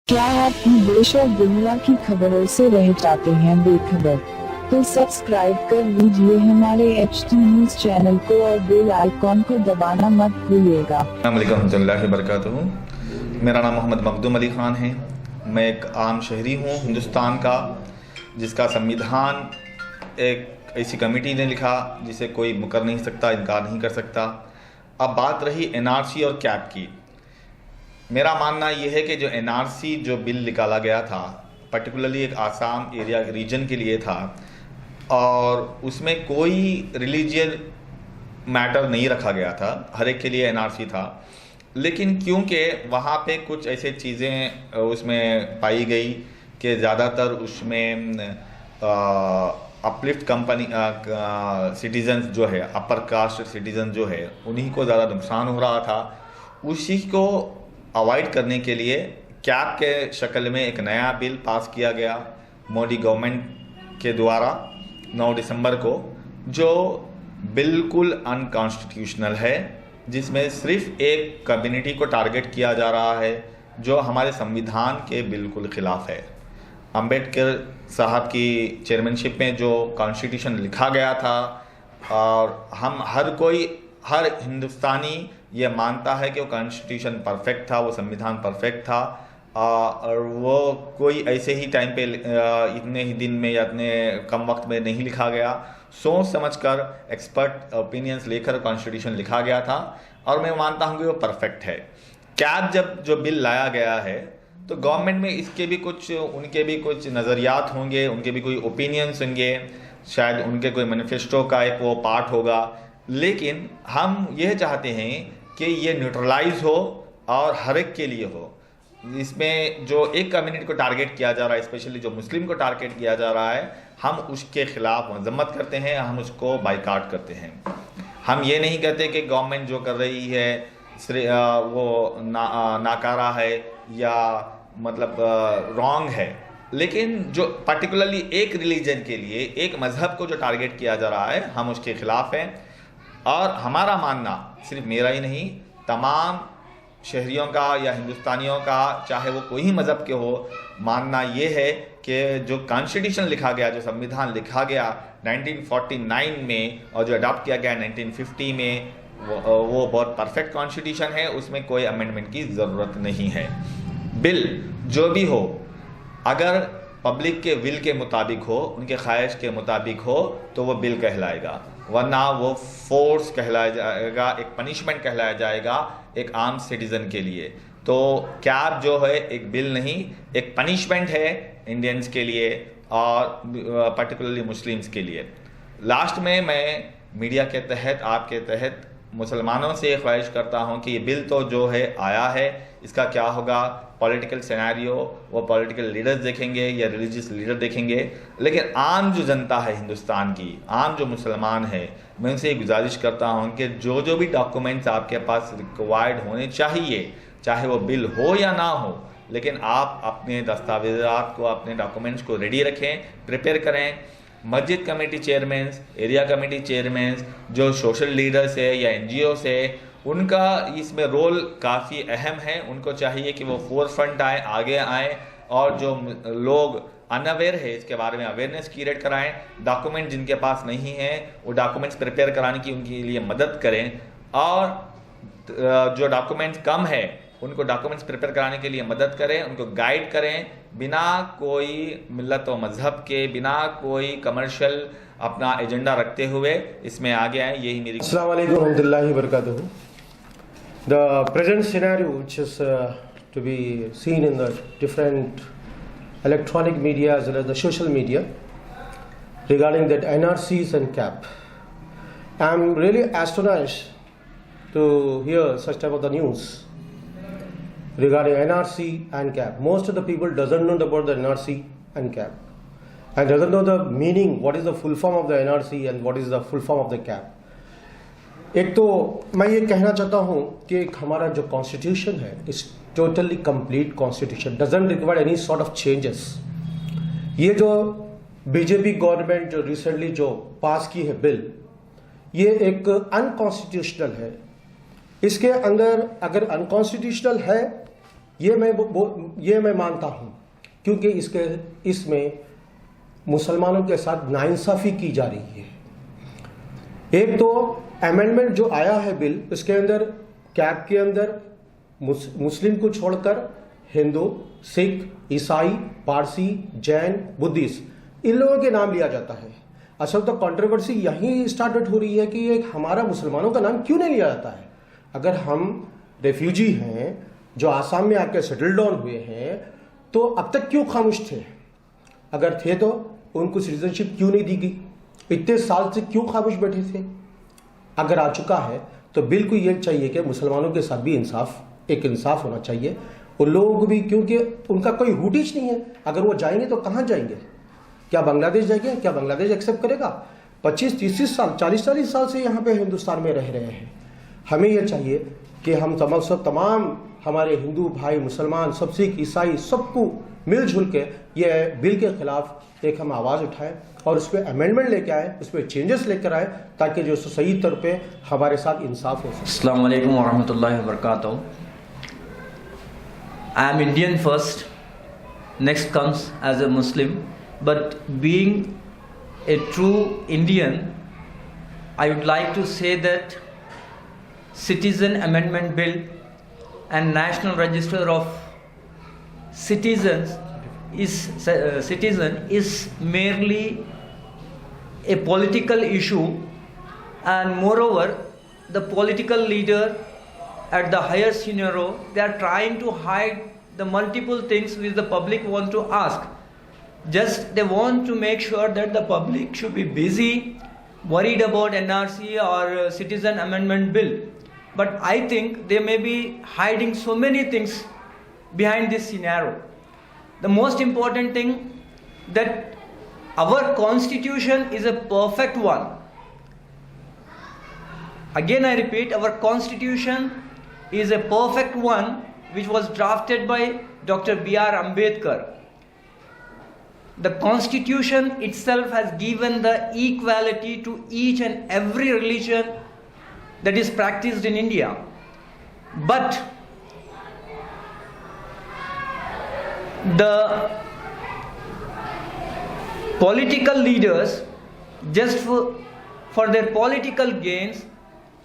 क्या आप भी देश और दुनिया की खबरों से रह जाते हैं बेखबर? तो सब्सक्राइब कर लीजिए हमारे HT न्यूज चैनल को और बेल आइकॉन को दबाना मत भूलिएगा। अस्सलाम वालेकुम रहमतुल्लाहि व बरकातुहू। मेरा नाम मोहम्मद मखदूम अली ख़ान है। मैं एक आम शहरी हूँ हिंदुस्तान का, जिसका संविधान एक ऐसी कमेटी ने लिखा जिसे कोई मुकर नहीं सकता, इनकार नहीं कर सकता। अब बात रही NRC और कैप की। मेरा मानना यह है कि जो NRC जो बिल निकाला गया था, पर्टिकुलरली एक आसाम एरिया रीजन के लिए था और उसमें कोई रिलीजियन मैटर नहीं रखा गया था, हर एक के लिए NRC था। लेकिन क्योंकि वहाँ पे कुछ ऐसे चीज़ें उसमें पाई गई कि ज़्यादातर उसमें अपलिफ्ट कंपनी सिटीजन्स जो है, अपर कास्ट सिटीजन जो है, उन्हीं को ज़्यादा नुकसान हो रहा था। उसी को अवॉइड करने के लिए कैप के शक्ल में एक नया बिल पास किया गया मोदी गवर्नमेंट के द्वारा 9 दिसंबर को, जो बिल्कुल अनकॉन्स्टिट्यूशनल है, जिसमें सिर्फ एक कम्युनिटी को टारगेट किया जा रहा है जो हमारे संविधान के बिल्कुल खिलाफ है। अंबेडकर साहब की चेयरमैनशिप में जो कॉन्स्टिट्यूशन लिखा गया था, और हम हर हिंदुस्तानी ये मानता है कि वो कॉन्स्टिट्यूशन परफेक्ट था, वो संविधान परफेक्ट था, और वो कोई ऐसे ही टाइम पे इतने ही दिन में या इतने कम वक्त में नहीं लिखा गया। सोच समझकर एक्सपर्ट ओपिनियंस लेकर कॉन्स्टिट्यूशन लिखा गया था, और मैं मानता हूँ कि वो परफेक्ट है। कैब जब जो बिल लाया गया है तो गवर्नमेंट में उनके भी कुछ नज़रियात होंगे, उनके भी कोई ओपिनियंस होंगे, शायद उनके कोई मैनिफेस्टो का एक वो पार्ट होगा। लेकिन हम यह चाहते हैं कि ये न्यूट्रलाइज हो और हर एक के लिए हो। इसमें जो एक कम्युनिटी को टारगेट किया जा रहा है, स्पेशली जो मुस्लिम को टारगेट किया जा रहा है, हम उसके खिलाफ मजम्मत करते हैं, हम उसको बाइकाट करते हैं। हम ये नहीं कहते कि गवर्नमेंट जो कर रही है वो नाकारा है या मतलब रॉन्ग है। लेकिन जो पर्टिकुलरली एक रिलीजन के लिए, एक मजहब को जो टारगेट किया जा रहा है, हम उसके खिलाफ हैं। और हमारा मानना, सिर्फ मेरा ही नहीं, तमाम शहरियों का या हिंदुस्तानियों का, चाहे वो कोई ही मज़हब के हो, मानना ये है कि जो कॉन्स्टिट्यूशन लिखा गया, जो संविधान लिखा गया 1949 में और जो अडॉप्ट किया गया 1950 में, वो बहुत परफेक्ट कॉन्स्टिट्यूशन है। उसमें कोई अमेंडमेंट की ज़रूरत नहीं है। बिल जो भी हो, अगर पब्लिक के विल के मुताबिक हो, उनके ख्वाहिश के मुताबिक हो, तो वो बिल कहलाएगा, वरना वो फोर्स कहलाया जाएगा, एक पनिशमेंट कहलाया जाएगा एक आम सिटीज़न के लिए। तो कैब जो है एक बिल नहीं, एक पनिशमेंट है इंडियंस के लिए और पर्टिकुलरली मुस्लिम्स के लिए। लास्ट में मैं मीडिया के तहत, आपके तहत मुसलमानों से ख्वाहिश करता हूँ कि ये बिल तो जो है आया है, इसका क्या होगा, पॉलिटिकल सिनेरियो वो पॉलिटिकल लीडर्स देखेंगे या रिलीजियस लीडर देखेंगे। लेकिन आम जो जनता है हिंदुस्तान की, आम जो मुसलमान है, मैं उनसे गुजारिश करता हूँ कि जो भी डॉक्यूमेंट्स आपके पास रिक्वायर्ड होने चाहिए, चाहे वो बिल हो या ना हो, लेकिन आप अपने दस्तावेज़ात को, अपने डॉक्यूमेंट्स को रेडी रखें, प्रिपेयर करें। मस्जिद committee chairman's, area committee chairman's, जो सोशल लीडर्स है या NGOs है, उनका इसमें रोल काफ़ी अहम है। उनको चाहिए कि वो फोर फ्रंट आए, आगे आएँ, और जो लोग अनअवेयर है इसके बारे में अवेयरनेस क्रिएट कराएं। डॉक्यूमेंट जिनके पास नहीं है, वो डॉक्यूमेंट्स प्रिपेयर कराने की उनके लिए मदद करें, और जो डॉक्यूमेंट्स कम है उनको डॉक्यूमेंट्स प्रिपेयर कराने के लिए मदद करें, उनको गाइड करें, बिना कोई मिल्लत व मजहब के, बिना कोई कमर्शियल अपना एजेंडा रखते हुए इसमें आगे आए। यही मेरी। अस्सलाम वालेकुम रहमतुल्लाहि व बरकातुहू। The present scenario, which is to be seen in the different electronic media as well as the social media regarding that NRCs and CAP, I am really astonished to hear such type of the news regarding NRC and CAP. Most of the people doesn't know about the NRC and CAP, and doesn't know the meaning, what is the full form of the NRC and what is the full form of the CAP. एक तो मैं ये कहना चाहता हूँ कि हमारा जो कॉन्स्टिट्यूशन है, इस totally complete constitution doesn't require any sort of changes. ये जो बीजेपी गवर्नमेंट जो रिसेंटली जो पास की है बिल, ये एक अनकॉन्स्टिट्यूशनल है। इसके अंदर अगर अनकॉन्स्टिट्यूशनल है ये मैं मानता हूं, क्योंकि इसमें मुसलमानों के साथ नाइंसाफी की जा रही है। एक तो अमेंडमेंट जो आया है बिल, उसके अंदर कैब के अंदर मुस्लिम को छोड़कर हिंदू, सिख, ईसाई, पारसी, जैन, बुद्धिस्ट, इन लोगों के नाम लिया जाता है। असल तो कंट्रोवर्सी यहीं स्टार्ट हो रही है कि एक हमारा मुसलमानों का नाम क्यों नहीं लिया जाता है। अगर हम रेफ्यूजी हैं जो आसाम में आकर सेटल डाउन हुए हैं, तो अब तक क्यों खामोश थे? अगर थे तो उनको सिटीजनशिप क्यों नहीं दी गई? इतने साल से क्यों खामोश बैठे थे? अगर आ चुका है तो बिल्कुल ये चाहिए कि मुसलमानों के साथ भी इंसाफ होना चाहिए। वो लोग भी, क्योंकि उनका कोई रूटीज नहीं है। अगर वो जाएंगे तो कहाँ जाएंगे? क्या बांग्लादेश जाएंगे? क्या बांग्लादेश एक्सेप्ट करेगा? 25-30 साल, 40-40 साल से यहाँ पे हिंदुस्तान में रह रहे हैं। हमें यह चाहिए कि हम तमाम हमारे हिंदू भाई, मुसलमान, सब सिख, ईसाई, सबको मिलजुल के ये बिल के खिलाफ एक हम आवाज़ उठाएं और उस पर अमेंडमेंट लेके आए, उस पर चेंजेस लेकर आए, ताकि जो सही तौर पे हमारे साथ इंसाफ हो सके। अस्सलाम वालेकुम वरहमतुल्लाहि वबरकातुहू। I am Indian first, next comes as a Muslim, but being a true Indian, I would like to say that Citizen Amendment Bill and National Register of Citizens is merely a political issue, and moreover the political leader at the higher scenario, they are trying to hide the multiple things which the public want to ask. Just they want to make sure that the public should be busy, worried about NRC or Citizen Amendment Bill. But I think they may be hiding so many things behind this scenario. The most important thing, that our constitution is a perfect one. Again I repeat, our constitution is a perfect one, which was drafted by Dr. B.R. Ambedkar. The constitution itself has given the equality to each and every religion that is practiced in India. But the political leaders, just for their political gains,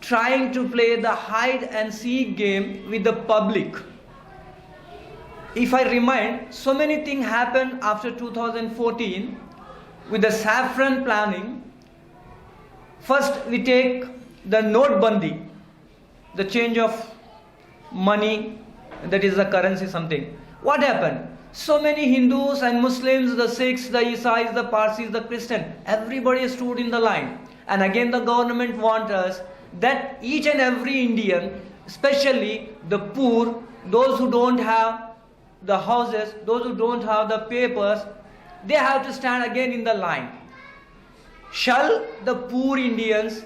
trying to play the hide and seek game with the public. If I remind, so many things happened after 2014 with the saffron planning. First we take the Notebandi, the change of money, that is the currency something. What happened? So many Hindus and Muslims, the Sikhs, the Isais, the Parsis, the Christians, everybody stood in the line. And again the government wants us that each and every Indian, especially the poor, those who don't have the houses, those who don't have the papers, they have to stand again in the line. Shall the poor Indians,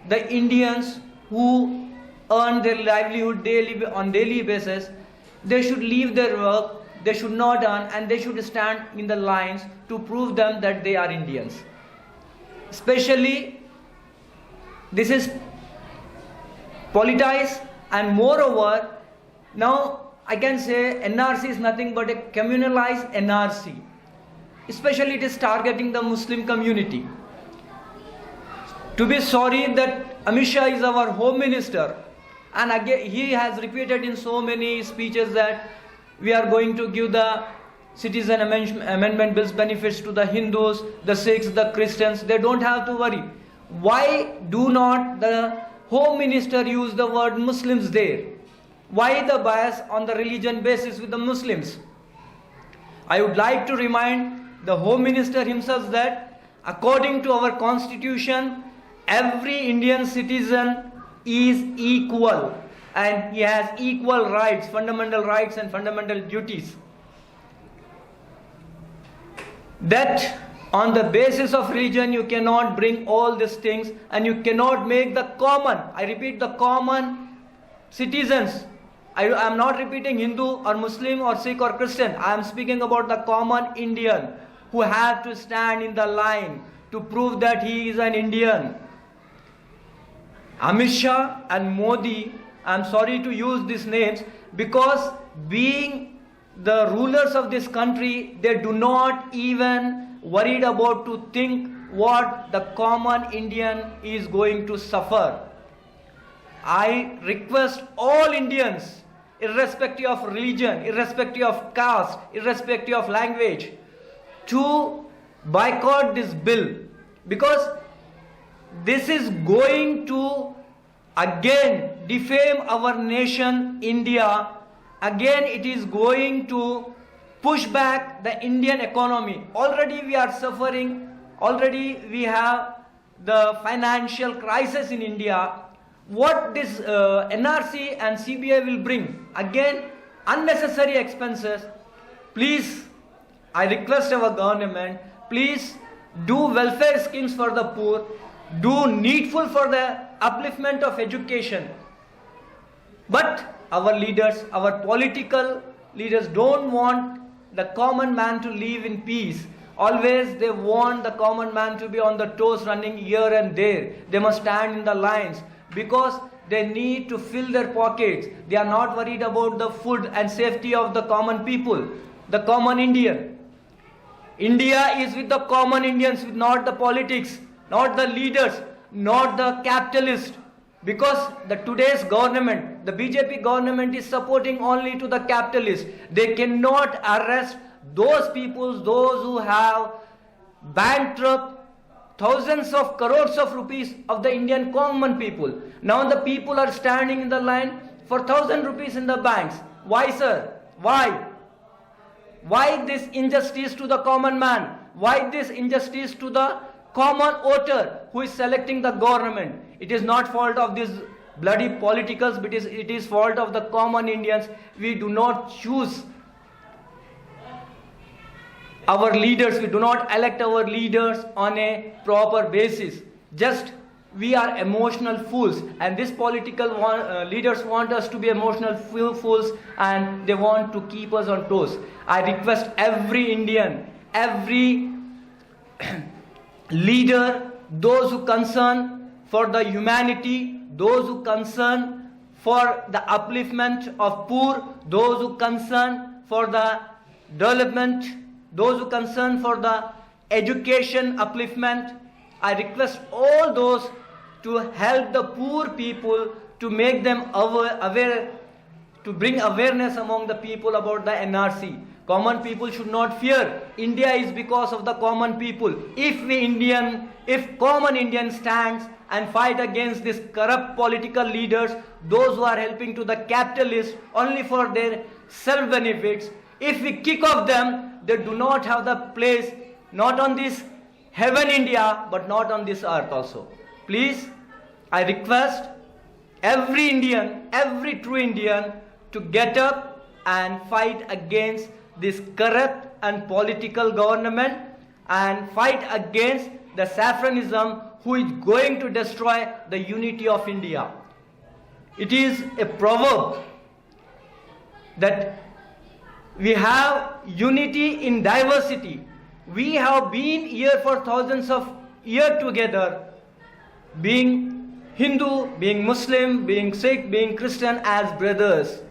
the Indians who earn their livelihood on daily basis, they should leave their work, they should not earn, and they should stand in the lines to prove them that they are Indians. Especially, this is politicized, and moreover, now I can say NRC is nothing but a communalized NRC. Especially it is targeting the Muslim community. To be sorry that Amit Shah is our Home Minister, and again he has repeated in so many speeches that we are going to give the Citizen Amendment Bill's benefits to the Hindus, the Sikhs, the Christians. They don't have to worry. Why do not the Home Minister use the word Muslims there? Why the bias on the religion basis with the Muslims? I would like to remind the Home Minister himself that according to our constitution, every Indian citizen is equal and he has equal rights and fundamental duties. That on the basis of religion you cannot bring all these things, and you cannot make the common, I repeat, the common citizens. I am not repeating Hindu or Muslim or Sikh or Christian. I am speaking about the common Indian who have to stand in the line to prove that he is an Indian. Amit Shah and Modi, I am sorry to use these names because being the rulers of this country, they do not even worried about to think what the common Indian is going to suffer. I request all Indians, irrespective of religion, irrespective of caste, irrespective of language, to boycott this bill, because this is going to again defame our nation India. Again it is going to push back the Indian economy. Already we are suffering, already we have the financial crisis in India. What this NRC and CBI will bring? Again, unnecessary expenses. Please, I request our government, please do welfare schemes for the poor, do needful for the upliftment of education. But our leaders, our political leaders don't want the common man to live in peace. Always they want the common man to be on the toes, running here and there. They must stand in the lines because they need to fill their pockets. They are not worried about the food and safety of the common people, the common Indian. India is with the common Indians, not the politics, not the leaders, not the capitalists. Because the today's government, the BJP government is supporting only to the capitalists. They cannot arrest those people, those who have bankrupt thousands of crores of rupees of the Indian common people. Now the people are standing in the line for 1,000 rupees in the banks. Why, sir? Why? Why this injustice to the common man? Why this injustice to the common voter who is selecting the government? It is not fault of these bloody politicals, but it is fault of the common Indians. We do not choose our leaders, we do not elect our leaders on a proper basis. Just we are emotional fools, and these political leaders want us to be emotional fools, and they want to keep us on toes. I request every Indian, every leader, those who concern for the humanity, those who concern for the upliftment of poor, those who concern for the development, those who concern for the education upliftment, I request all those to help the poor people, to make them aware, to bring awareness among the people about the NRC. Common people should not fear. India is because of the common people. If common Indian stands and fight against these corrupt political leaders, those who are helping to the capitalists only for their self-benefits, if we kick off them, they do not have the place, not on this heaven India, but not on this earth also. Please, I request every Indian, every true Indian to get up and fight against this corrupt and political government, and fight against the saffronism who is going to destroy the unity of India. It is a proverb that we have unity in diversity. We have been here for thousands of years together, being Hindu, being Muslim, being Sikh, being Christian, as brothers.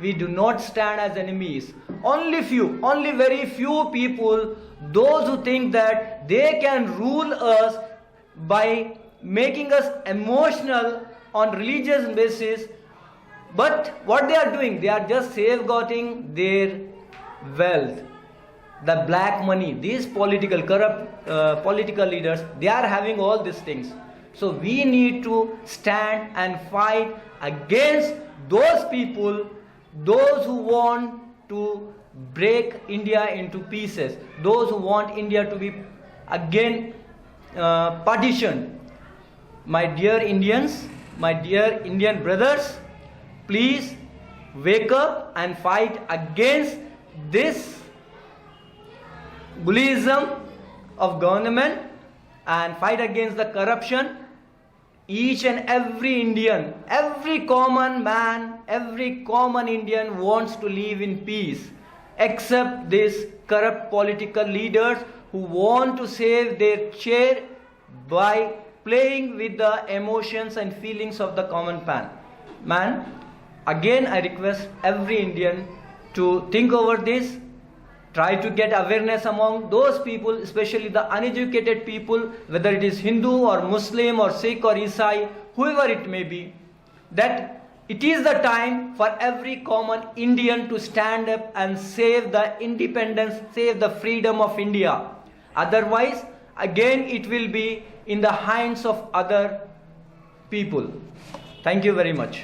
We do not stand as enemies. Only very few people, those who think that they can rule us by making us emotional on religious basis. But what they are doing, they are just safeguarding their wealth, the black money. These corrupt political leaders, they are having all these things. So we need to stand and fight against those people, those who want to break India into pieces, those who want India to be again partitioned. My dear Indians, my dear Indian brothers, please wake up and fight against this bullyism of government, and fight against the corruption. Each and every Indian, every common man, every common Indian wants to live in peace, except these corrupt political leaders who want to save their chair by playing with the emotions and feelings of the common man. Again, I request every Indian to think over this, try to get awareness among those people, especially the uneducated people, whether it is Hindu or Muslim or Sikh or Isai, whoever it may be, that it is the time for every common Indian to stand up and save the independence, save the freedom of India. Otherwise, again it will be in the hands of other people. Thank you very much.